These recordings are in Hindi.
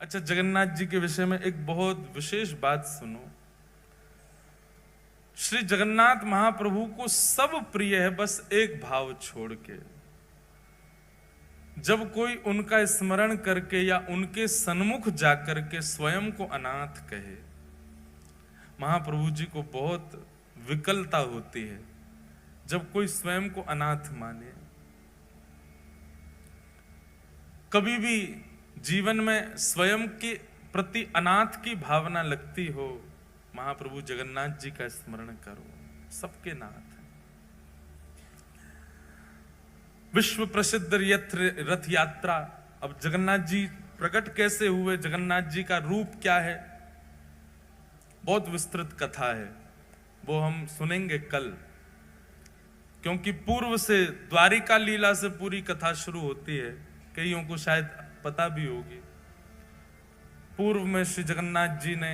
अच्छा, जगन्नाथ जी के विषय में एक बहुत विशेष बात सुनो। श्री जगन्नाथ महाप्रभु को सब प्रिय है, बस एक भाव छोड़ के। जब कोई उनका स्मरण करके या उनके सन्मुख जाकर के स्वयं को अनाथ कहे, महाप्रभु जी को बहुत विकलता होती है जब कोई स्वयं को अनाथ माने। कभी भी जीवन में स्वयं के प्रति अनाथ की भावना लगती हो, महाप्रभु जगन्नाथ जी का स्मरण करो, सबके नाथ हैं। विश्व प्रसिद्ध रथ यात्रा। अब जगन्नाथ जी प्रकट कैसे हुए, जगन्नाथ जी का रूप क्या है, बहुत विस्तृत कथा है, वो हम सुनेंगे कल। क्योंकि पूर्व से द्वारिका लीला से पूरी कथा शुरू होती है, कईयों को शायद पता भी होगी। पूर्व में श्री जगन्नाथ जी ने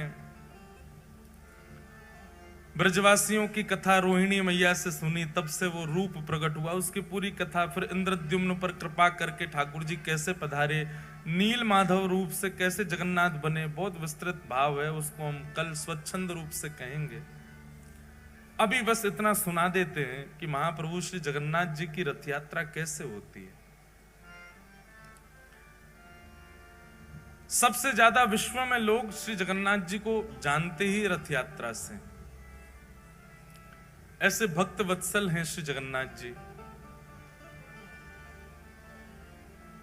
ब्रजवासियों की कथा रोहिणी मैया से सुनी, तब से वो रूप प्रकट हुआ, उसकी पूरी कथा। फिर इंद्रद्युम्न पर कृपा करके ठाकुर जी कैसे पधारे, नील माधव रूप से कैसे जगन्नाथ बने, बहुत विस्तृत भाव है, उसको हम कल स्वच्छंद रूप से कहेंगे। अभी बस इतना सुना देते हैं कि महाप्रभु श्री जगन्नाथ जी की रथ यात्रा कैसे होती है। सबसे ज्यादा विश्व में लोग श्री जगन्नाथ जी को जानते ही रथ यात्रा से। ऐसे भक्त वत्सल हैं श्री जगन्नाथ जी।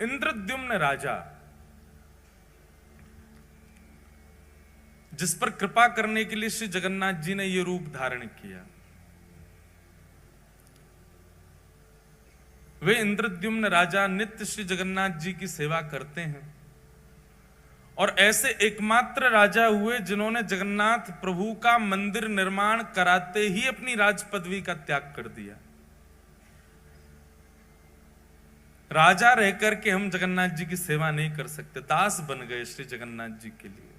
इंद्रद्युम्न राजा, जिस पर कृपा करने के लिए श्री जगन्नाथ जी ने यह रूप धारण किया, वे इंद्रद्युम्न राजा नित्य श्री जगन्नाथ जी की सेवा करते हैं और ऐसे एकमात्र राजा हुए जिन्होंने जगन्नाथ प्रभु का मंदिर निर्माण कराते ही अपनी राज पदवी का त्याग कर दिया। राजा रहकर के हम जगन्नाथ जी की सेवा नहीं कर सकते, दास बन गए श्री जगन्नाथ जी के लिए।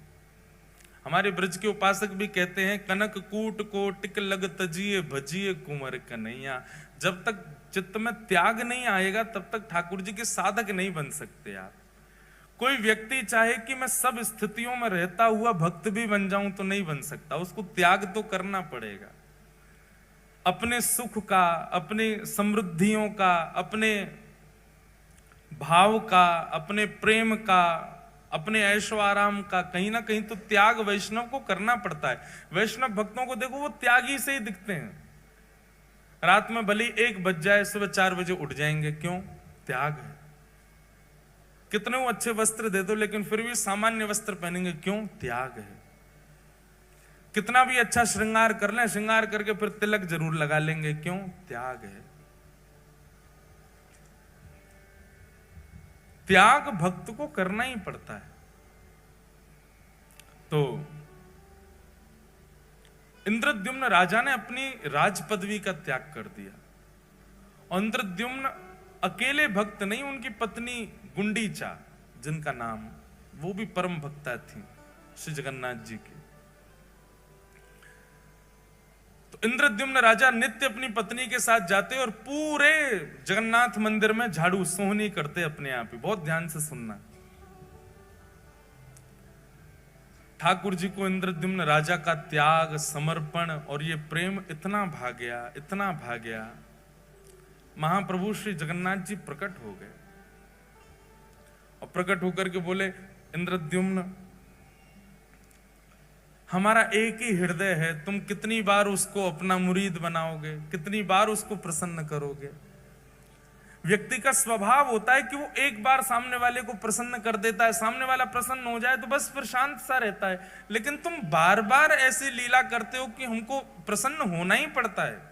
हमारे ब्रज के उपासक भी कहते हैं, कनक कूट को टिक लग तजिए भजिए कुंवर कन्हैया। जब तक चित्त में त्याग नहीं आएगा तब तक ठाकुर जी के साधक नहीं बन सकते आप। कोई व्यक्ति चाहे कि मैं सब स्थितियों में रहता हुआ भक्त भी बन जाऊं तो नहीं बन सकता, उसको त्याग तो करना पड़ेगा। अपने सुख का, अपने समृद्धियों का, अपने भाव का, अपने प्रेम का, अपने ऐशो आराम का कहीं ना कहीं तो त्याग वैष्णव को करना पड़ता है। वैष्णव भक्तों को देखो, वो त्यागी से ही दिखते हैं। रात में भले 1 बज जाए, सुबह 4 बजे उठ जाएंगे, क्यों? त्याग है। कितने वो अच्छे वस्त्र दे दो लेकिन फिर भी सामान्य वस्त्र पहनेंगे, क्यों? त्याग है। कितना भी अच्छा श्रृंगार कर लें, श्रृंगार करके फिर तिलक जरूर लगा लेंगे, क्यों? त्याग है। त्याग भक्त को करना ही पड़ता है। तो इंद्रद्युम्न राजा ने अपनी राज पदवी का त्याग कर दिया। और इंद्रद्युम्न अकेले भक्त नहीं, उनकी पत्नी गुंडीचा, जिनका नाम, वो भी परम भक्ता थी श्री जगन्नाथ जी की। तो इंद्रद्युम्न राजा नित्य अपनी पत्नी के साथ जाते और पूरे जगन्नाथ मंदिर में झाड़ू सोहनी करते अपने आप ही। बहुत ध्यान से सुनना। ठाकुर जी को इंद्रद्युम्न राजा का त्याग, समर्पण और ये प्रेम इतना भा गया, इतना भा गया, महाप्रभु श्री जगन्नाथ जी प्रकट हो गए और प्रकट होकर के बोले, इंद्रद्युम्न, हमारा एक ही हृदय है, तुम कितनी बार उसको अपना मुरीद बनाओगे, कितनी बार उसको प्रसन्न करोगे। व्यक्ति का स्वभाव होता है कि वो एक बार सामने वाले को प्रसन्न कर देता है, सामने वाला प्रसन्न हो जाए तो बस फिर शांत सा रहता है। लेकिन तुम बार बार ऐसी लीला करते हो कि हमको प्रसन्न होना ही पड़ता है।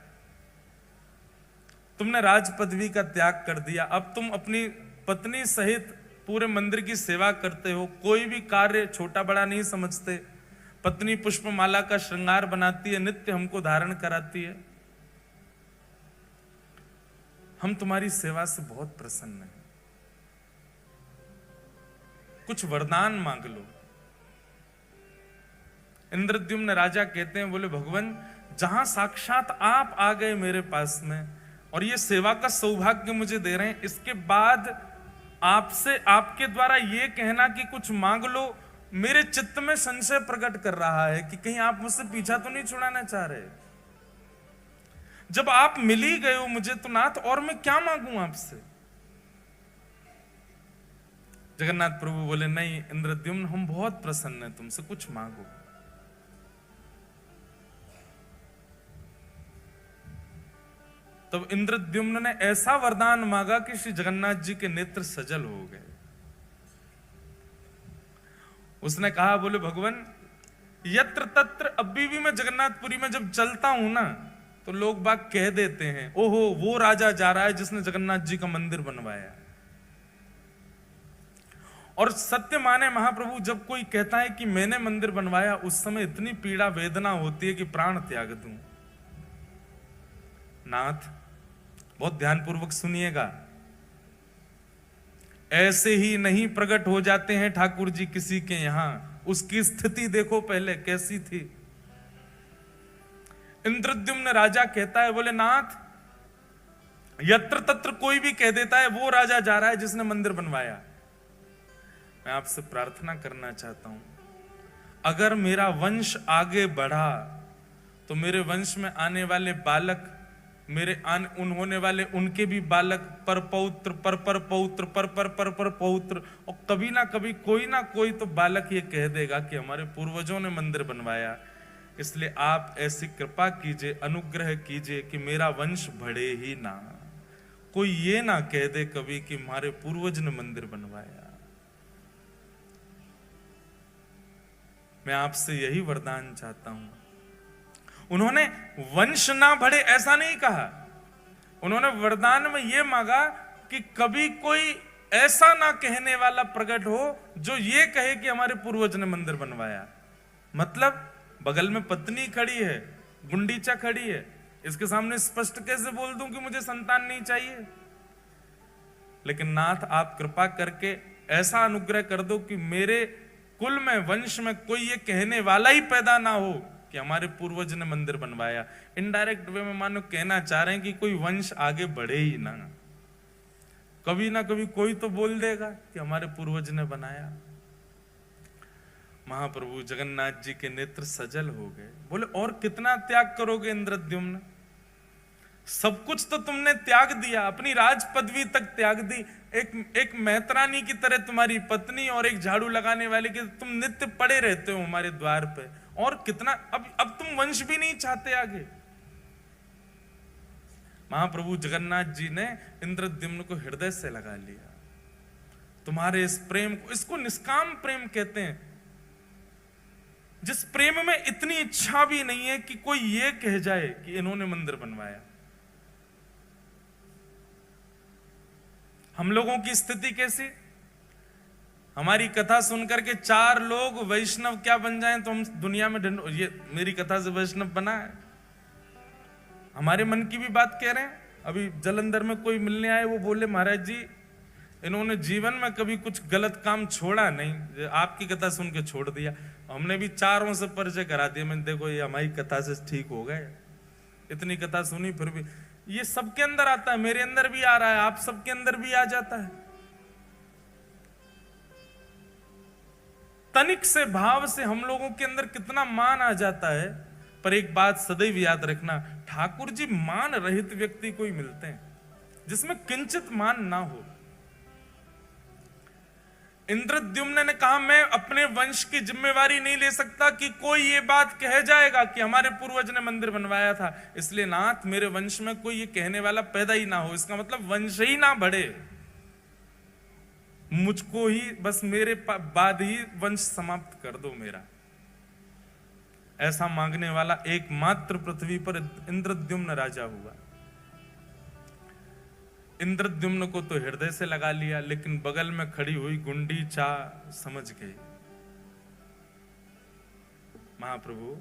तुमने राज पदवी का त्याग कर दिया, अब तुम अपनी पत्नी सहित पूरे मंदिर की सेवा करते हो, कोई भी कार्य छोटा बड़ा नहीं समझते। पत्नी पुष्पमाला का श्रृंगार बनाती है, नित्य हमको धारण कराती है। हम तुम्हारी सेवा से बहुत प्रसन्न हैं, कुछ वरदान मांग लो। इंद्रद्युम्न राजा कहते हैं, बोले भगवान, जहां साक्षात आप आ गए मेरे पास में और ये सेवा का सौभाग्य मुझे दे रहे हैं, इसके बाद आपसे, आपके द्वारा ये कहना कि कुछ मांग लो, मेरे चित्त में संशय प्रकट कर रहा है कि कहीं आप मुझसे पीछा तो नहीं छुड़ाना चाह रहे। जब आप मिल ही गए हो मुझे तो नाथ और मैं क्या मांगू आपसे। जगन्नाथ प्रभु बोले, नहीं इंद्रद्युम्न, हम बहुत प्रसन्न हैं तुमसे, कुछ मांगो। तब इंद्रद्युम्न ने ऐसा वरदान मांगा कि श्री जगन्नाथ जी के नेत्र सजल हो गए। उसने कहा, बोले भगवान, यत्र तत्र, अभी भी मैं जगन्नाथपुरी में जब चलता हूं ना तो लोग बाग कह देते हैं, ओहो वो राजा जा रहा है जिसने जगन्नाथ जी का मंदिर बनवाया। और सत्य माने महाप्रभु, जब कोई कहता है कि मैंने मंदिर बनवाया, उस समय इतनी पीड़ा वेदना होती है कि प्राण त्याग दूं। नाथ बहुत ध्यानपूर्वक सुनिएगा, ऐसे ही नहीं प्रकट हो जाते हैं ठाकुर जी किसी के यहां। उसकी स्थिति देखो पहले कैसी थी। इंद्रद्युम्न राजा कहता है, बोले नाथ, यत्र तत्र कोई भी कह देता है वो राजा जा रहा है जिसने मंदिर बनवाया। मैं आपसे प्रार्थना करना चाहता हूं, अगर मेरा वंश आगे बढ़ा तो मेरे वंश में आने वाले बालक, मेरे होने वाले उनके भी बालक पर पौत्र, पर पौत्र, पर पौत्र, और कभी ना कभी कोई ना कोई तो बालक ये कह देगा कि हमारे पूर्वजों ने मंदिर बनवाया। इसलिए आप ऐसी कृपा कीजिए, अनुग्रह कीजिए कि मेरा वंश बढ़े ही ना, कोई ये ना कह दे कभी कि हमारे पूर्वज ने मंदिर बनवाया। मैं आपसे यही वरदान चाहता हूं। उन्होंने वंश ना बढ़े ऐसा नहीं कहा, उन्होंने वरदान में यह मांगा कि कभी कोई ऐसा ना कहने वाला प्रकट हो जो ये कहे कि हमारे पूर्वज ने मंदिर बनवाया। मतलब बगल में पत्नी खड़ी है, गुंडीचा खड़ी है, इसके सामने स्पष्ट कैसे बोल दूं कि मुझे संतान नहीं चाहिए। लेकिन नाथ आप कृपा करके ऐसा अनुग्रह कर दो कि मेरे कुल में, वंश में कोई ये कहने वाला ही पैदा ना हो कि हमारे पूर्वज ने मंदिर बनवाया। इनडायरेक्ट वे में मानो कहना चाह रहे हैं कि कोई वंश आगे बढ़े ही ना, कभी ना कभी कोई तो बोल देगा कि हमारे पूर्वज ने बनाया। महाप्रभु जगन्नाथ जी के नेत्र सजल हो गए। बोले, और कितना त्याग करोगे इंद्रद्युम्न, सब कुछ तो तुमने त्याग दिया, अपनी राज पदवी तक त्याग दी, एक मैत्रानी की तरह तुम्हारी पत्नी और एक झाड़ू लगाने वाले की तुम नित्य पड़े रहते हो हमारे द्वार पे, और कितना, अब तुम वंश भी नहीं चाहते आगे। महाप्रभु जगन्नाथ जी ने इंद्रद्युम्न को हृदय से लगा लिया। तुम्हारे इस प्रेम को, इसको निष्काम प्रेम कहते हैं, जिस प्रेम में इतनी इच्छा भी नहीं है कि कोई ये कह जाए कि इन्होंने मंदिर बनवाया। हम लोगों की स्थिति कैसी, हमारी कथा सुनकर के 4 लोग वैष्णव क्या बन जाएं तो हम दुनिया में ये मेरी कथा से वैष्णव बना है। हमारे मन की भी बात कह रहे हैं। अभी जलंधर में कोई मिलने आए, वो बोले महाराज जी इन्होंने जीवन में कभी कुछ गलत काम छोड़ा नहीं, आपकी कथा सुन के छोड़ दिया। हमने भी 4 से परिचय करा दिया, मैंने देखो ये हमारी कथा से ठीक हो गए, इतनी कथा सुनी फिर भी। ये सबके अंदर आता है, मेरे अंदर भी आ रहा है, आप सबके अंदर भी आ जाता है। तनिक से भाव से हम लोगों के अंदर कितना मान आ जाता है। पर एक बात सदैव याद रखना, ठाकुर जी मान रहित व्यक्ति को ही मिलते हैं जिसमें किंचित मान ना हो। इंद्रद्युम्न ने कहा, मैं अपने वंश की जिम्मेवारी नहीं ले सकता कि कोई ये बात कह जाएगा कि हमारे पूर्वज ने मंदिर बनवाया था, इसलिए नाथ मेरे वंश में कोई ये कहने वाला पैदा ही ना हो। इसका मतलब वंश ही ना बढ़े, मुझको ही बस मेरे बाद ही वंश समाप्त कर दो मेरा। ऐसा मांगने वाला एकमात्र पृथ्वी पर इंद्रद्युम्न राजा हुआ। इंद्रद्युम्न को तो हृदय से लगा लिया, लेकिन बगल में खड़ी हुई गुंडीचा समझ गई। महाप्रभु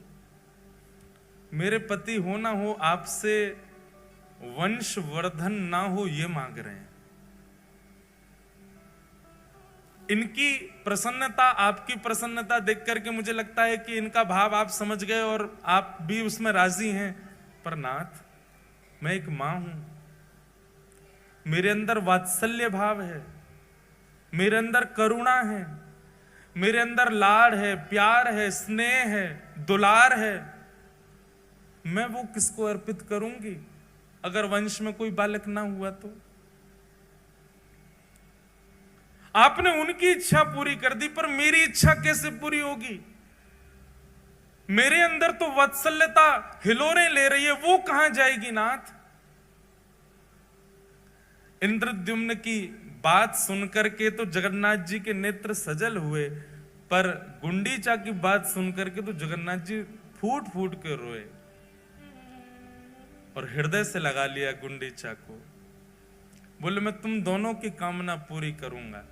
मेरे पति हो ना हो, आपसे वंश वर्धन ना हो ये मांग रहे हैं। इनकी प्रसन्नता, आपकी प्रसन्नता देख करके मुझे लगता है कि इनका भाव आप समझ गए और आप भी उसमें राजी हैं। पर नाथ मैं एक मां हूं, मेरे अंदर वात्सल्य भाव है, मेरे अंदर करुणा है, मेरे अंदर लाड़ है, प्यार है, स्नेह है, दुलार है, मैं वो किसको अर्पित करूंगी अगर वंश में कोई बालक ना हुआ तो? आपने उनकी इच्छा पूरी कर दी, पर मेरी इच्छा कैसे पूरी होगी? मेरे अंदर तो वात्सल्यता हिलोरे ले रही है, वो कहां जाएगी नाथ? इंद्रद्युम्न की बात सुनकर के तो जगन्नाथ जी के नेत्र सजल हुए, पर गुंडीचा की बात सुनकर के तो जगन्नाथ जी फूट फूट के रोए और हृदय से लगा लिया गुंडीचा को। बोले मैं तुम दोनों की कामना पूरी करूंगा।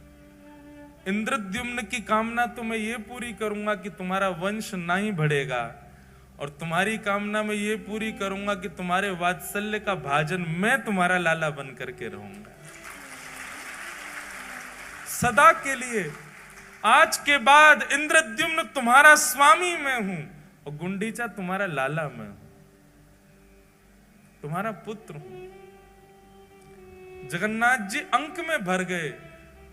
इंद्रद्युम्न की कामना तो मैं ये पूरी करूंगा कि तुम्हारा वंश ना ही बढ़ेगा, और तुम्हारी कामना मैं ये पूरी करूंगा कि तुम्हारे वात्सल्य का भाजन मैं तुम्हारा लाला बन करके रहूंगा सदा के लिए। आज के बाद इंद्रद्युम्न तुम्हारा स्वामी मैं हूं और गुंडीचा तुम्हारा लाला मैं हूं, तुम्हारा पुत्र हूं। जगन्नाथ जी अंक में भर गए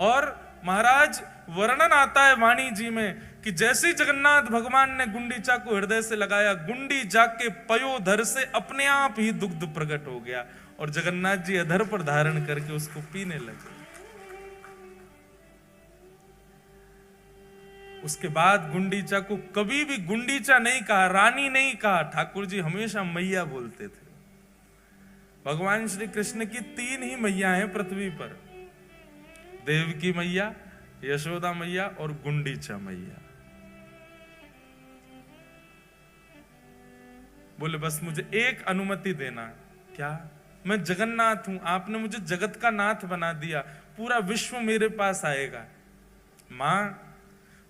और महाराज वर्णन आता है वाणी जी में कि जैसे जगन्नाथ भगवान ने गुंडीचा को हृदय से लगाया, गुंडी जाके पयोधर से अपने आप ही दुग्ध प्रकट हो गया और जगन्नाथ जी अधर पर धारण करके उसको पीने लगे। उसके बाद गुंडीचा को कभी भी गुंडीचा नहीं कहा, रानी नहीं कहा, ठाकुर जी हमेशा मैया बोलते थे। भगवान श्री कृष्ण की 3 ही मैया हैं पृथ्वी पर, देवकी मैया, यशोदा मैया और गुंडीचा मैया। बोले बस मुझे एक अनुमति देना। क्या? मैं जगन्नाथ हूं, आपने मुझे जगत का नाथ बना दिया, पूरा विश्व मेरे पास आएगा। मां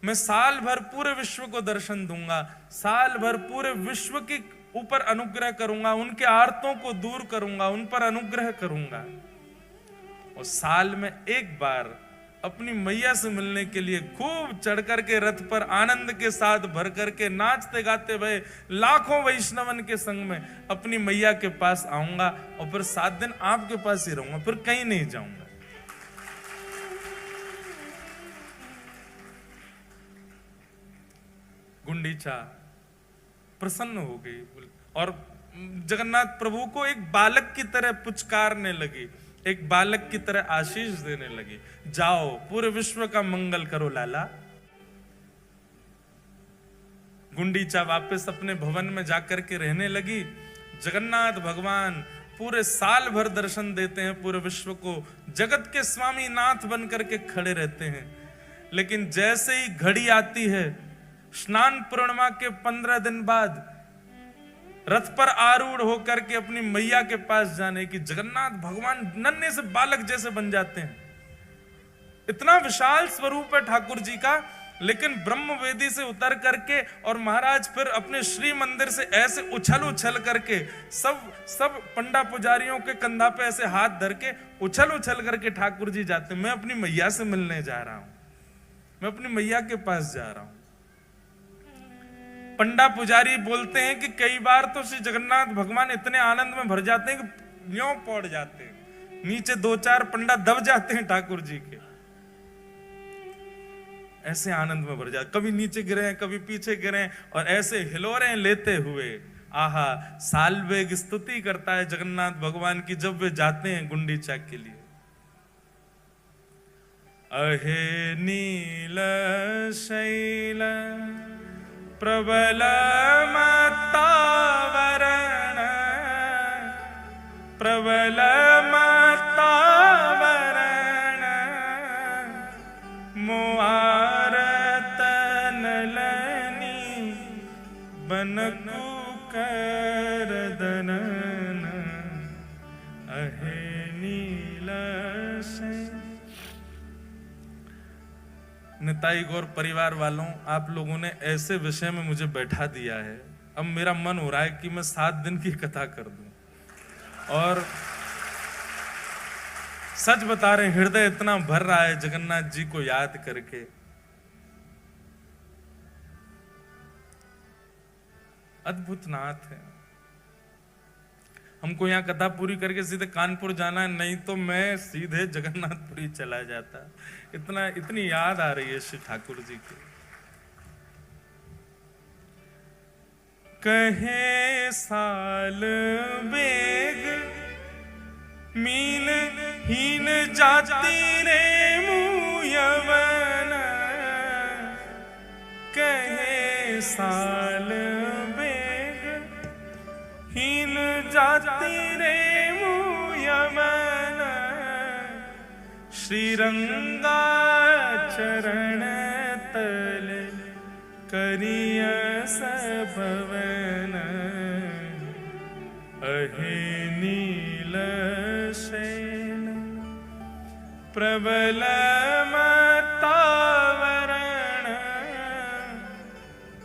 मैं साल भर पूरे विश्व को दर्शन दूंगा, साल भर पूरे विश्व के ऊपर अनुग्रह करूंगा, उनके आर्तों को दूर करूंगा, उन पर अनुग्रह करूंगा, और साल में एक बार अपनी मैया से मिलने के लिए खूब चढ़ करके रथ पर आनंद के साथ भर करके नाचते गाते हुए लाखों वैष्णवन के संग में अपनी मैया के पास आऊंगा और फिर 7 दिन आपके पास ही रहूंगा, फिर कहीं नहीं जाऊंगा। गुंडीचा प्रसन्न हो गई और जगन्नाथ प्रभु को एक बालक की तरह पुचकारने लगी, एक बालक की तरह आशीष देने लगी। जाओ पूरे विश्व का मंगल करो लाला। गुंडीचा वापस अपने भवन में जाकर के रहने लगी। जगन्नाथ भगवान पूरे साल भर दर्शन देते हैं पूरे विश्व को, जगत के स्वामी नाथ बन करके खड़े रहते हैं। लेकिन जैसे ही घड़ी आती है स्नान पूर्णिमा के 15 दिन बाद रथ पर आरूढ़ होकर के अपनी मैया के पास जाने की, जगन्नाथ भगवान नन्हे से बालक जैसे बन जाते हैं। इतना विशाल स्वरूप है ठाकुर जी का, लेकिन ब्रह्म वेदी से उतर करके और महाराज फिर अपने श्री मंदिर से ऐसे उछल करके सब पंडा पुजारियों के कंधा पे ऐसे हाथ धर के उछल करके ठाकुर जी जाते। मैं अपनी मैया से मिलने जा रहा हूं, मैं अपनी मैया के पास जा रहा हूं। पंडा पुजारी बोलते हैं कि कई बार तो श्री जगन्नाथ भगवान इतने आनंद में भर जाते हैं कि यूं पड़ जाते हैं, नीचे 2-4 पंडा दब जाते हैं ठाकुर जी के, ऐसे आनंद में भर जाते, कभी नीचे गिरे कभी पीछे गिरे और ऐसे हिलोरे लेते हुए आहा सालवेग स्तुति करता है जगन्नाथ भगवान की जब वे जाते हैं गुंडीचा के लिए। अहे नील शैल प्रबल मत्तावरण प्रबल मत्तावरण मोआरत नलनी बनकु करदनन अहे नील शैल। निताई गौर परिवार वालों, आप लोगों ने ऐसे विषय में मुझे बैठा दिया है, अब मेरा मन हो रहा है कि मैं 7 दिन की कथा कर दूं। और सच बता रहे हृदय इतना भर रहा है जगन्नाथ जी को याद करके। अद्भुत नाथ है। हमको यहाँ कथा पूरी करके सीधे कानपुर जाना है, नहीं तो मैं सीधे जगन्नाथपुरी चला जाता। इतनी याद आ रही है श्री ठाकुर जी की। कहे साल बेग मीन हीन जाति रे मुयवन, कहे साल बेग हीन जाति रे मुयवन, श्रीरंगा चरण तल करिय सबवन, अहे नील शैल प्रबल मतावरण,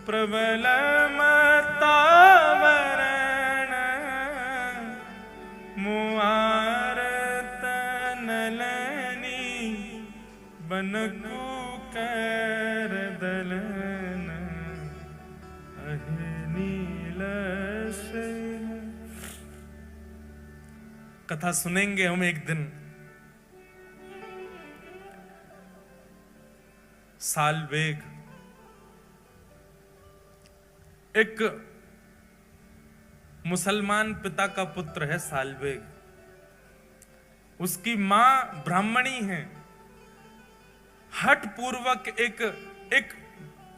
प्रबल मतावरण, मुआरत नलनी बनकु कर दलन, अहे नील शैल। कथा सुनेंगे हम एक दिन। सालबेग एक मुसलमान पिता का पुत्र है। सालबेग, उसकी मां ब्राह्मणी है। हठ पूर्वक एक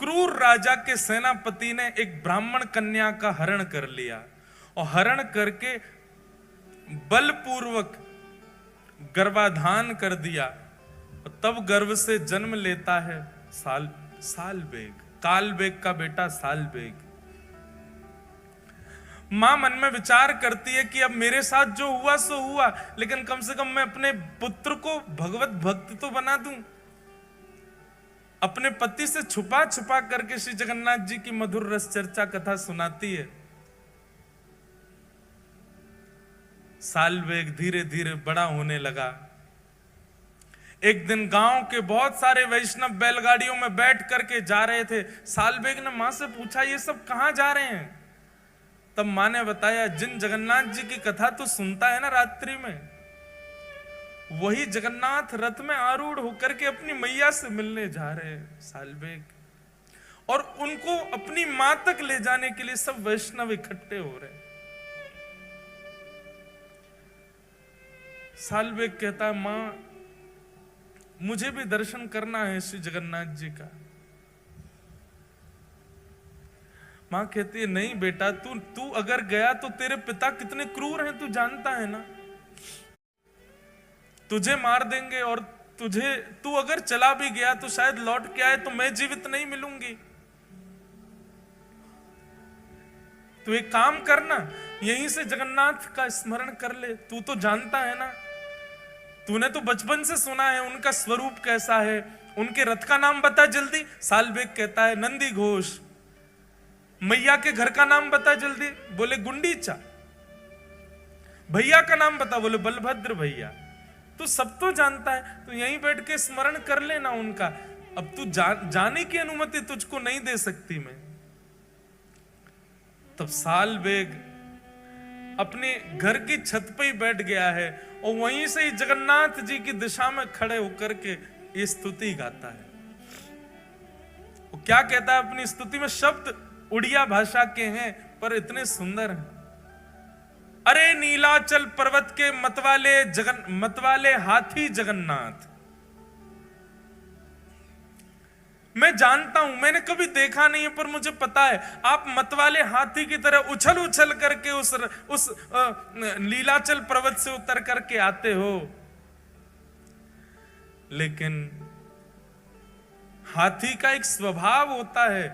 क्रूर राजा के सेनापति ने एक ब्राह्मण कन्या का हरण कर लिया और हरण करके बलपूर्वक गर्भाधान कर दिया और तब गर्भ से जन्म लेता है सालबेग, कालबेग का बेटा सालबेग। मां मन में विचार करती है कि अब मेरे साथ जो हुआ सो हुआ, लेकिन कम से कम मैं अपने पुत्र को भगवत भक्त तो बना दूं। अपने पति से छुपा छुपा करके श्री जगन्नाथ जी की मधुर रस चर्चा कथा सुनाती है। सालबेग धीरे धीरे बड़ा होने लगा। एक दिन गांव के बहुत सारे वैष्णव बैलगाड़ियों में बैठ करके जा रहे थे। सालबेग ने मां से पूछा, ये सब कहां जा रहे हैं? तब मां ने बताया, जिन जगन्नाथ जी की कथा तो सुनता है ना रात्रि में, वही जगन्नाथ रथ में आरूढ़ होकर के अपनी मैया से मिलने जा रहे हैं सालबेग, और उनको अपनी मां तक ले जाने के लिए सब वैष्णव इकट्ठे हो रहे हैं। सालबेग कहता है, मां मुझे भी दर्शन करना है श्री जगन्नाथ जी का। मां कहती है, नहीं बेटा, तू अगर गया तो तेरे पिता कितने क्रूर हैं तू जानता है ना, तुझे मार देंगे, और तू अगर चला भी गया तो शायद लौट के आए तो मैं जीवित नहीं मिलूंगी। तू एक काम करना, यहीं से जगन्नाथ का स्मरण कर ले। तू तो जानता है ना, तूने तो बचपन से सुना है उनका स्वरूप कैसा है। उनके रथ का नाम बता जल्दी। सालबेग कहता है, नंदी घोष। मैया के घर का नाम बता जल्दी। बोले, गुंडीचा। भैया का नाम बता। बोले, बलभद्र भैया। तू सब तो जानता है, तो यहीं बैठ के स्मरण कर लेना उनका। अब तू जाने की अनुमति तुझको नहीं दे सकती मैं। तब सालबेग अपने घर की छत पे ही बैठ गया है और वहीं से ही जगन्नाथ जी की दिशा में खड़े होकर के ये स्तुति गाता है। वो क्या कहता है अपनी स्तुति में? शब्द उड़िया भाषा के हैं पर इतने सुंदर हैं। अरे नीलाचल पर्वत के मतवाले हाथी जगन्नाथ, मैं जानता हूं, मैंने कभी देखा नहीं है, पर मुझे पता है आप मतवाले हाथी की तरह उछल उछल करके उस नीलाचल पर्वत से उतर करके आते हो। लेकिन हाथी का एक स्वभाव होता है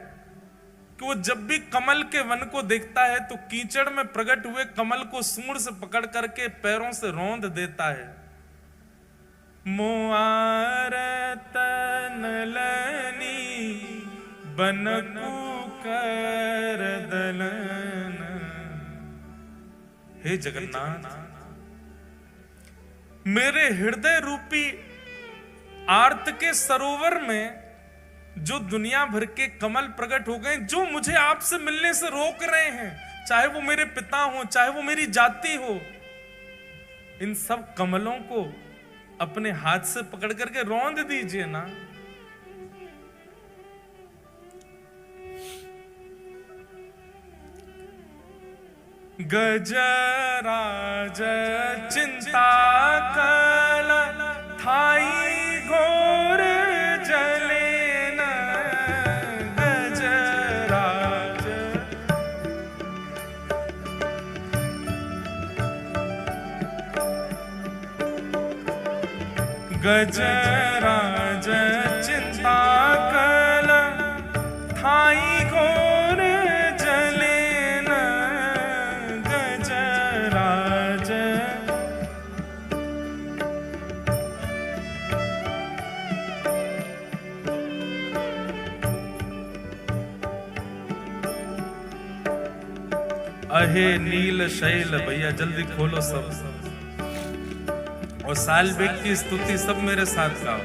कि वो जब भी कमल के वन को देखता है तो कीचड़ में प्रकट हुए कमल को सूंड से पकड़ करके पैरों से रौंद देता है। मुआरत नलनी बनकु कर दलन। हे जगन्नाथ, मेरे हृदय रूपी आर्त के सरोवर में जो दुनिया भर के कमल प्रकट हो गए, जो मुझे आपसे मिलने से रोक रहे हैं, चाहे वो मेरे पिता हो, चाहे वो मेरी जाति हो, इन सब कमलों को अपने हाथ से पकड़ करके रौंद दीजिए ना। गजराज चिंता कल थाई घोर जलेन गजराज। गजराज चिंता कल थाई घोर जलेन गजराज। अहे नील शैल, भैया जल्दी खोलो सब, और साल्वेग की स्तुति सब मेरे साथ गाओ।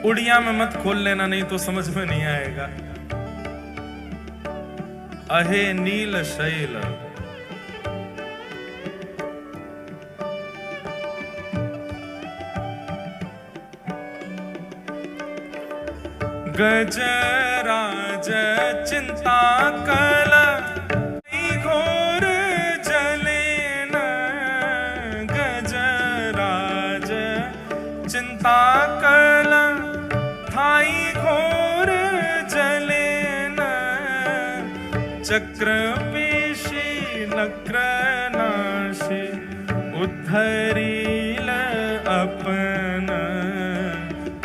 उड़िया में मत खोल लेना, नहीं तो समझ में नहीं आएगा। अहे नील शैल, गजराज चिंता कल घोर जलेन गजराज। चिंता कल थाई घोर जलेन चक्र पेशी नक्र नाशी उद्धरील अपन।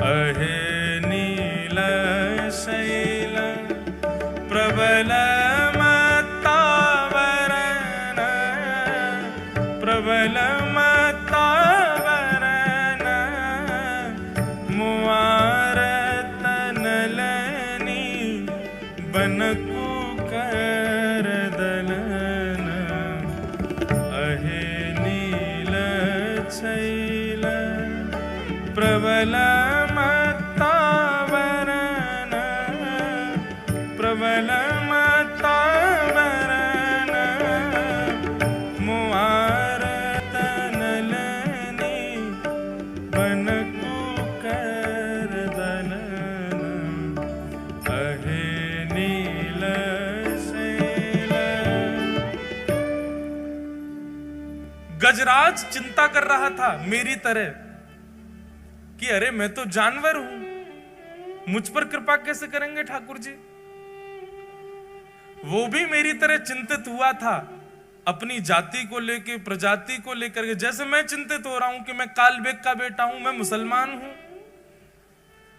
अहे नील शैल प्रबल मत्तावरण, प्रबल मत्तावरण मुआरत नलनी बनकु कर दलन। अहे नील शैल प्रबल मत्तावरण, प्रबल मत्तावरण मुआरत नलनी बनकु कर दलन। अहे नील शैल। गजराज चिंता कर रहा था मेरी तरह कि अरे मैं तो जानवर हूं, मुझ पर कृपा कैसे करेंगे ठाकुर जी। वो भी मेरी तरह चिंतित हुआ था अपनी जाति को लेकर, प्रजाति को लेकर के, जैसे मैं चिंतित हो रहा हूं कि मैं कालबेग का बेटा हूं, मैं मुसलमान हूं,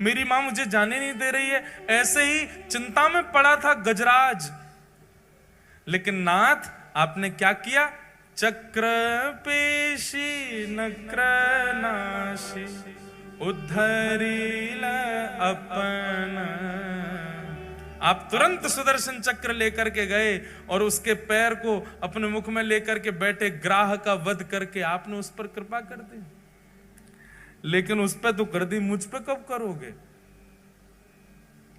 मेरी मां मुझे जाने नहीं दे रही है। ऐसे ही चिंता में पड़ा था गजराज। लेकिन नाथ आपने क्या किया? चक्र पेशी नक्र नाशी उद्धरील अपन। आप तुरंत सुदर्शन चक्र लेकर के गए और उसके पैर को अपने मुख में लेकर के बैठे ग्राह का वध करके आपने उस पर कृपा कर दी। लेकिन उस पर तो कर दी, मुझ पे कब करोगे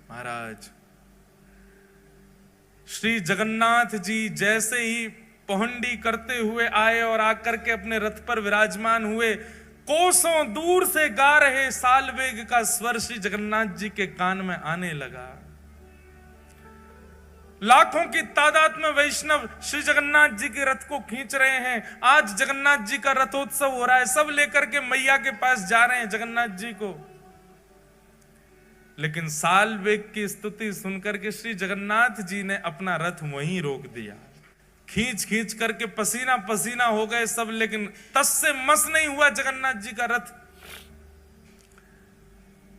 महाराज? श्री जगन्नाथ जी जैसे ही पहुंडी करते हुए आए और आकर के अपने रथ पर विराजमान हुए, कोसों दूर से गा रहे सालवेग का स्वर श्री जगन्नाथ जी के कान में आने लगा। लाखों की तादाद में वैष्णव श्री जगन्नाथ जी के रथ को खींच रहे हैं। आज जगन्नाथ जी का रथोत्सव हो रहा है, सब लेकर के मैया के पास जा रहे हैं जगन्नाथ जी को। लेकिन सालवेग की स्तुति सुनकर के श्री जगन्नाथ जी ने अपना रथ वहीं रोक दिया। खींच खींच करके पसीना पसीना हो गए सब, लेकिन तस से मस नहीं हुआ जगन्नाथ जी का रथ।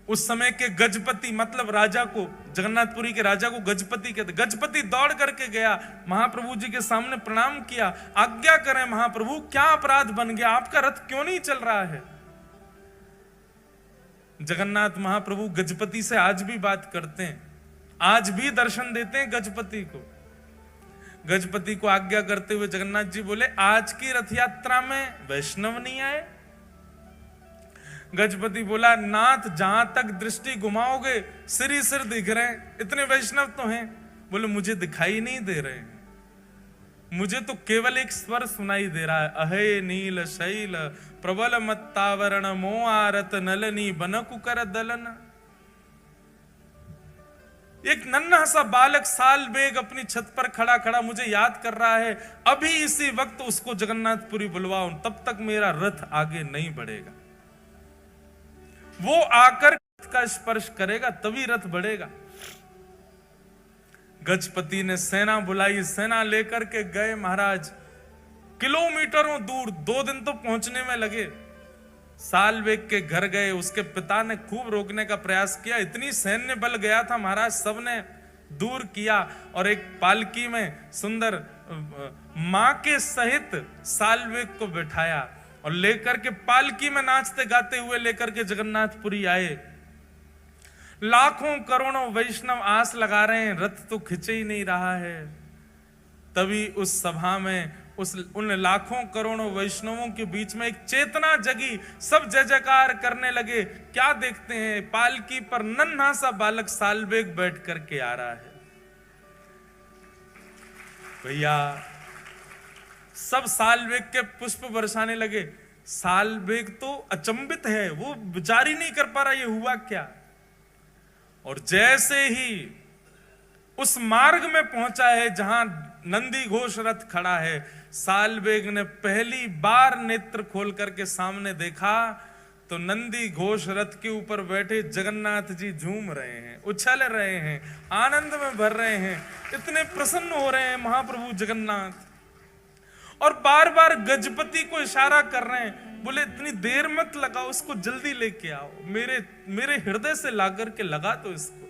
उस समय के गजपति मतलब राजा को, जगन्नाथपुरी के राजा को गजपति कहते। गजपति दौड़ करके गया, महाप्रभु जी के सामने प्रणाम किया। आज्ञा करें महाप्रभु, क्या अपराध बन गया, आपका रथ क्यों नहीं चल रहा है? जगन्नाथ महाप्रभु गजपति से आज भी बात करते हैं, आज भी दर्शन देते हैं गजपति को। गजपति को आज्ञा करते हुए जगन्नाथ जी बोले, आज की रथ यात्रा में वैष्णव नहीं आए? गजपति बोला, नाथ जहां तक दृष्टि घुमाओगे सिर ही सिर दिख रहे हैं, इतने वैष्णव तो हैं। बोले, मुझे दिखाई नहीं दे रहे हैं, मुझे तो केवल एक स्वर सुनाई दे रहा है, अहे नील शैल प्रबल मत्तावरण मोआरत नलनी बनकु कर दलन। एक नन्हा सा बालक सालबेग अपनी छत पर खड़ा खड़ा मुझे याद कर रहा है, अभी इसी वक्त उसको जगन्नाथपुरी बुलवाओ, तब तक मेरा रथ आगे नहीं बढ़ेगा। वो आकर रथ का स्पर्श करेगा तभी रथ बढ़ेगा। गजपति ने सेना बुलाई, सेना लेकर के गए महाराज, किलोमीटरों दूर, 2 दिन तो पहुंचने में लगे। सालबेग के घर गए, उसके पिता ने खूब रोकने का प्रयास किया, इतनी सैन्य बल गया था महाराज, सबने दूर किया और एक पालकी में सुंदर मां के सहित सालबेग को बैठाया और लेकर के पालकी में नाचते गाते हुए लेकर के जगन्नाथपुरी आए। लाखों करोड़ों वैष्णव आस लगा रहे हैं, रथ तो खिंचे ही नहीं रहा है। तभी उस सभा में उन लाखों करोड़ों वैष्णवों के बीच में एक चेतना जगी, सब जय जयकार करने लगे। क्या देखते हैं, पालकी पर नन्हा सा बालक सालबेग बैठ करके आ रहा है। भैया सब सालबेग के पुष्प बरसाने लगे। सालबेग तो अचंभित है, वो विचार ही नहीं कर पा रहा ये हुआ क्या। और जैसे ही उस मार्ग में पहुंचा है जहां नंदी घोष रथ खड़ा है, सालबेग ने पहली बार नेत्र खोल करके सामने देखा तो नंदी घोष रथ के ऊपर बैठे जगन्नाथ जी झूम रहे हैं, उछल रहे हैं, आनंद में भर रहे हैं, इतने प्रसन्न हो रहे हैं महाप्रभु जगन्नाथ। और बार बार गजपति को इशारा कर रहे हैं, बोले इतनी देर मत लगाओ, उसको जल्दी लेके आओ, मेरे हृदय से ला करके लगा दो इसको।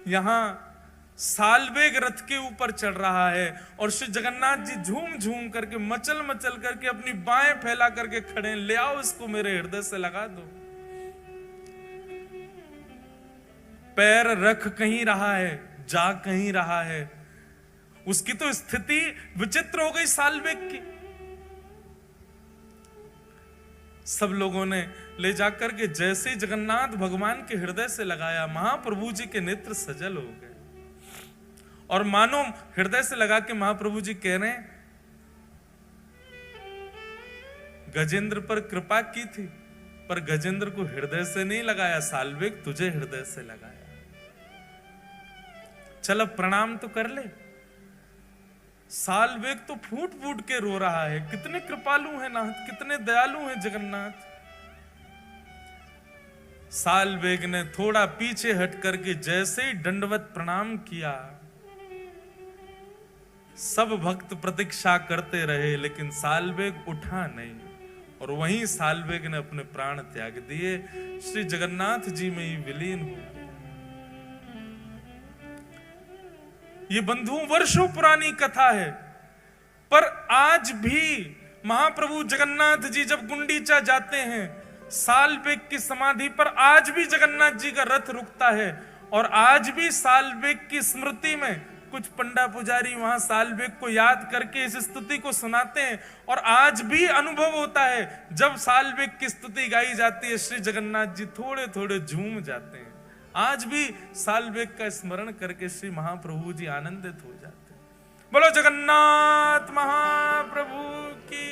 यहां सालबेग रथ के ऊपर चढ़ रहा है और श्री जगन्नाथ जी झूम झूम करके मचल मचल करके अपनी बाहें फैला करके खड़े, ले आओ इसको मेरे हृदय से लगा दो। पैर रख कहीं रहा है, जा कहीं रहा है। उसकी तो स्थिति विचित्र हो गई सालबेग की। सब लोगों ने ले जाकर के जैसे जगन्नाथ भगवान के हृदय से लगाया, महाप्रभु जी के नेत्र सजल हो गए और मानो हृदय से लगा के महाप्रभु जी कह रहे हैं, गजेंद्र पर कृपा की थी पर गजेंद्र को हृदय से नहीं लगाया, सालबेग तुझे हृदय से लगाया। चल अब प्रणाम तो कर ले। सालबेग तो फूट फूट के रो रहा है, कितने कृपालु हैं नाथ, कितने दयालु हैं जगन्नाथ। सालबेग ने थोड़ा पीछे हट करके जैसे ही दंडवत प्रणाम किया, सब भक्त प्रतीक्षा करते रहे लेकिन सालबेग उठा नहीं और वहीं सालबेग ने अपने प्राण त्याग दिए, श्री जगन्नाथ जी में ही विलीन हो गए। ये बंधुओं वर्षों पुरानी कथा है, पर आज भी महाप्रभु जगन्नाथ जी जब गुंडीचा जाते हैं, सालबेग की समाधि पर आज भी जगन्नाथ जी का रथ रुकता है और आज भी सालबेग की स्मृति में कुछ पंडा पुजारी वहां सालबेग को याद करके इस स्तुति को सुनाते हैं और आज भी अनुभव होता है जब सालबेग की स्तुति गाई जाती है, श्री जगन्नाथ जी थोड़े थोड़े झूम जाते हैं। आज भी सालबेग का स्मरण करके श्री महाप्रभु जी आनंदित हो जाते हैं। बोलो जगन्नाथ महाप्रभु की।